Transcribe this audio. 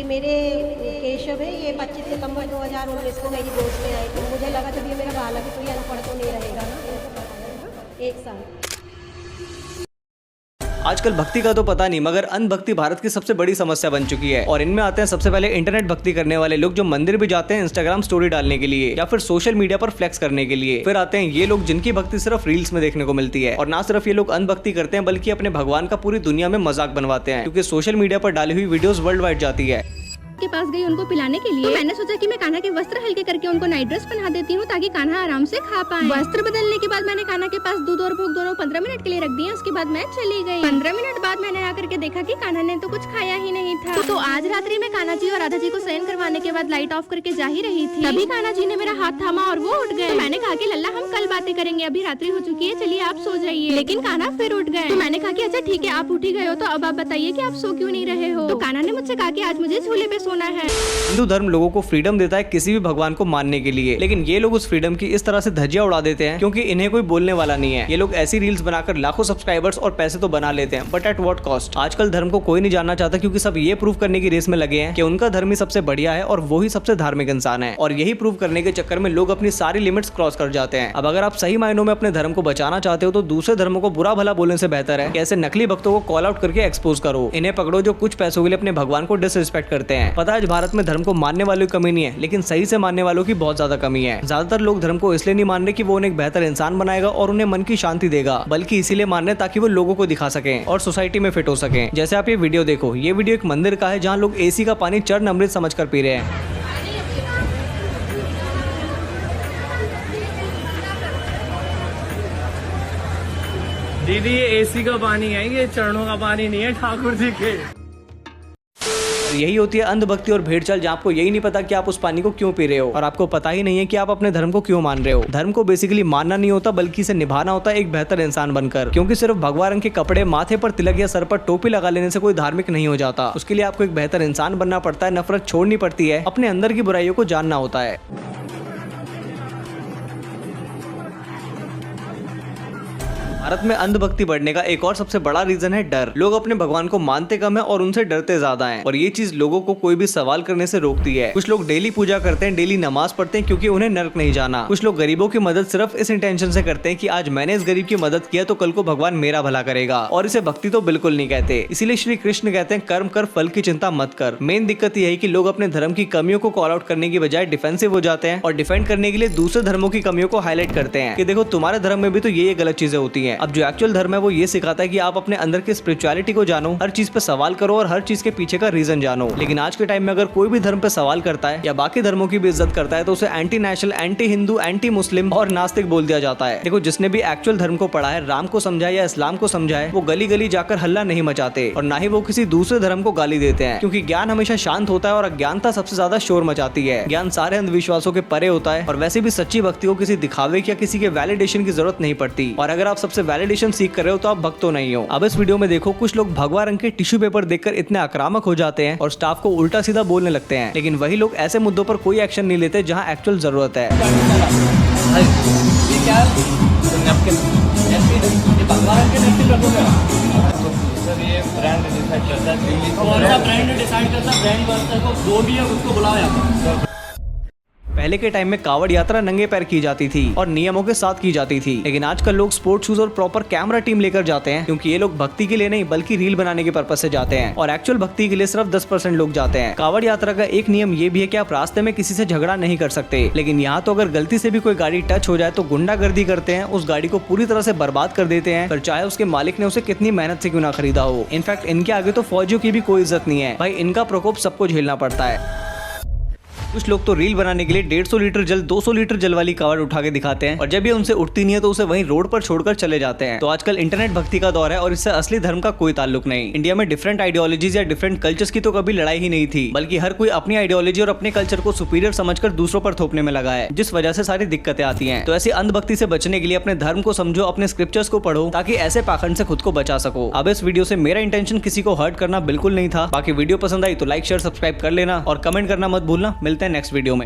मेरे केशव है, ये 25 सितंबर 2019 को मेरी दोस्त ने आई, तो मुझे लगा जब ये मेरा बालक है तो ये अनपढ़ तो नहीं रहेगा ना, 1 साल। आजकल भक्ति का तो पता नहीं, मगर अंधभक्ति भारत की सबसे बड़ी समस्या बन चुकी है। और इनमें आते हैं सबसे पहले इंटरनेट भक्ति करने वाले लोग जो मंदिर भी जाते हैं इंस्टाग्राम स्टोरी डालने के लिए या फिर सोशल मीडिया पर फ्लेक्स करने के लिए। फिर आते हैं ये लोग जिनकी भक्ति सिर्फ रील्स में देखने को मिलती है। और ना सिर्फ ये लोग अंधभक्ति करते हैं बल्कि अपने भगवान का पूरी दुनिया में मजाक बनवाते हैं, क्योंकि सोशल मीडिया पर डाली हुई वीडियोस वर्ल्ड वाइड जाती है। के पास गई उनको पिलाने के लिए, तो मैंने सोचा कि मैं कान्हा के वस्त्र हल्के करके उनको नाइट ड्रेस पहना देती हूँ ताकि कान्हा आराम से खा पाए। वस्त्र बदलने के बाद मैंने कान्हा के पास दूध और भोग दोनों 15 मिनट के लिए रख दिए। उसके बाद मैं चली गई। 15 मिनट बाद मैंने आकर के देखा कि कान्हा ने तो कुछ खाया ही नहीं था। तो आज रात्रि में कान्हा जी और राधा जी को शयन करवाने के बाद लाइट ऑफ करके जा ही रही थी, तभी कान्हा जी ने मेरा हाथ थामा और वो उठ गए। तो मैंने कहा कि लल्ला हम कल बातें करेंगे, अभी रात्रि हो चुकी है, चलिए आप सो जाइए। लेकिन कान्हा फिर उठ गए। तो मैंने कहा कि अच्छा ठीक है, आप उठ ही गए हो तो अब आप बताइए कि आप सो क्यों नहीं रहे हो। तो कान्हा ने मुझसे कहा कि आज मुझे झूले पे सोना है। हिंदू धर्म लोगों को फ्रीडम देता है किसी भी भगवान को मानने के लिए, लेकिन ये लोग उस फ्रीडम की इस तरह से धज्जियां उड़ा देते हैं क्योंकि इन्हें कोई बोलने वाला नहीं है। ये लोग ऐसी रील्स बनाकर लाखों सब्सक्राइबर्स और पैसे तो बना लेते हैं, बट एट व्हाट कॉस्ट। आजकल धर्म को कोई नहीं जानना चाहता क्योंकि सब ये प्रूव करने की रेस में लगे हैं कि उनका धर्म ही सबसे बढ़िया है और वो ही सबसे धार्मिक इंसान है। और यही प्रूव करने के चक्कर में लोग अपनी सारी लिमिट्स क्रॉस कर जाते हैं। अब अगर आप सही मायनों में अपने धर्म को बचाना चाहते हो तो दूसरे धर्मों को बुरा भला बोलने से बेहतर है कि ऐसे नकली भक्तों को कॉल आउट करके एक्सपोज करो। इन्हें पकड़ो जो कुछ पैसों के लिए अपने भगवान को डिसरिस्पेक्ट करते हैं। पता है आज भारत में धर्म को मानने वालों की कमी नहीं है, लेकिन सही से मानने वालों की बहुत ज्यादा कमी है। ज्यादातर लोग धर्म को इसलिए नहीं मान रहे कि वो उन्हें एक बेहतर इंसान बनाएगा और उन्हें मन की शांति देगा, बल्कि इसीलिए मान रहे ताकि वो लोगों को दिखा सकें और सोसाइटी में फिट हो सकें। जैसे आप ये वीडियो देखो, ये वीडियो एक मंदिर का है जहाँ लोग एसी का पानी चरण अमृत समझकर पी रहे हैं। दीदी ये एसी का पानी है, ये चरणों का पानी नहीं है ठाकुर जी के। यही होती है अंधभक्ति और भेड़चाल, जहाँ आपको यही नहीं पता कि आप उस पानी को क्यों पी रहे हो और आपको पता ही नहीं है कि आप अपने धर्म को क्यों मान रहे हो। धर्म को बेसिकली मानना नहीं होता बल्कि इसे निभाना होता है एक बेहतर इंसान बनकर, क्योंकि सिर्फ भगवा रंग के कपड़े, माथे पर तिलक या सर पर टोपी लगा लेने से कोई धार्मिक नहीं हो जाता। उसके लिए आपको एक बेहतर इंसान बनना पड़ता है, नफरत छोड़नी पड़ती है, अपने अंदर की बुराइयों को जानना होता है। भारत में अंधभक्ति बढ़ने का एक और सबसे बड़ा रीजन है डर। लोग अपने भगवान को मानते कम है और उनसे डरते ज्यादा हैं, और ये चीज लोगों को कोई भी सवाल करने से रोकती है। कुछ लोग डेली पूजा करते हैं, डेली नमाज पढ़ते हैं क्योंकि उन्हें नरक नहीं जाना। कुछ लोग गरीबों की मदद सिर्फ इस इंटेंशन से करते हैं कि आज मैंने इस गरीब की मदद किया तो कल को भगवान मेरा भला करेगा, और इसे भक्ति तो बिल्कुल नहीं कहते। इसीलिए श्री कृष्ण कहते हैं कर्म कर, फल की चिंता मत कर। मेन दिक्कत यह है कि लोग अपने धर्म की कमियों को कॉल आउट करने की बजाय डिफेंसिव हो जाते हैं और डिफेंड करने के लिए दूसरे धर्मों की कमियों को हाईलाइट करते हैं कि देखो तुम्हारे धर्म में भी तो ये गलत चीजें होती है। अब जो एक्चुअल धर्म है वो ये सिखाता है कि आप अपने अंदर की स्पिरिचुअलिटी को जानो, हर चीज पे सवाल करो और हर चीज के पीछे का रीजन जानो। लेकिन आज के टाइम में अगर कोई भी धर्म पे सवाल करता है या बाकी धर्मों की भी इज्जत करता है तो उसे anti national, anti Hindu, anti Muslim और नास्तिक बोल दिया जाता है। देखो जिसने भी एक्चुअल धर्म को पढ़ा है, राम को समझा या इस्लाम को समझा है, वो गली गली जाकर हल्ला नहीं मचाते और ना ही वो किसी दूसरे धर्म को गाली देते हैं, क्योंकि ज्ञान हमेशा शांत होता है और अज्ञानता सबसे ज्यादा शोर मचाती है। ज्ञान सारे अंधविश्वासों के परे होता है और वैसे भी सच्ची भक्ति को किसी दिखावे या किसी के वैलिडेशन की जरूरत नहीं पड़ती। और अगर आप सबसे वैलिडेशन सीख कर रहे हो तो आप भक्त तो नहीं हो। अब इस वीडियो में देखो, कुछ लोग भगवा रंग के टिश्यू पेपर देखकर इतने आक्रामक हो जाते हैं और स्टाफ को उल्टा सीधा बोलने लगते हैं, लेकिन वही लोग ऐसे मुद्दों पर कोई एक्शन नहीं लेते जहां एक्चुअल जरूरत है। पहले के टाइम में कावड़ यात्रा नंगे पैर की जाती थी और नियमों के साथ की जाती थी, लेकिन आजकल लोग स्पोर्ट्स शूज और प्रॉपर कैमरा टीम लेकर जाते हैं, क्योंकि ये लोग भक्ति के लिए नहीं बल्कि रील बनाने के पर्पज से जाते हैं और एक्चुअल भक्ति के लिए सिर्फ 10% लोग जाते हैं। कावड़ यात्रा का एक नियम ये भी है कि आप रास्ते में किसी से झगड़ा नहीं कर सकते, लेकिन यहाँ तो अगर गलती से भी कोई गाड़ी टच हो जाए तो गुंडागर्दी करते हैं, उस गाड़ी को पूरी तरह से बर्बाद कर देते हैं, फिर चाहे उसके मालिक ने उसे कितनी मेहनत से क्यों ना खरीदा हो। इनफैक्ट इनके आगे तो फौजियों की भी कोई इज्जत नहीं है भाई, इनका प्रकोप सबको झेलना पड़ता है। कुछ लोग तो रील बनाने के लिए 150 लीटर जल, 200 लीटर जल वाली कावड़ उठा के दिखाते हैं और जब ये उनसे उठती नहीं है तो उसे वहीं रोड पर छोड़कर चले जाते हैं। तो आजकल इंटरनेट भक्ति का दौर है और इससे असली धर्म का कोई ताल्लुक नहीं। इंडिया में डिफरेंट आइडियोलॉजीज या डिफरेंट कल्चर्स की तो कभी लड़ाई ही नहीं थी, बल्कि हर कोई अपनी आइडियोलॉजी और अपने कल्चर को सुपीरियर समझकर दूसरों पर थोपने में लगा है, जिस वजह से सारी दिक्कतें आती हैं। तो ऐसी अंधभक्ति से बचने के लिए अपने धर्म को समझो, अपने स्क्रिप्चर्स को पढ़ो, ताकि ऐसे पाखंड से खुद को बचा सको। अब इस वीडियो से मेरा इंटेंशन किसी को हर्ट करना बिल्कुल नहीं था। बाकी वीडियो पसंद आई तो लाइक, शेयर, सब्सक्राइब कर लेना और कमेंट करना मत भूलना। मिलते हैं नेक्स्ट वीडियो में।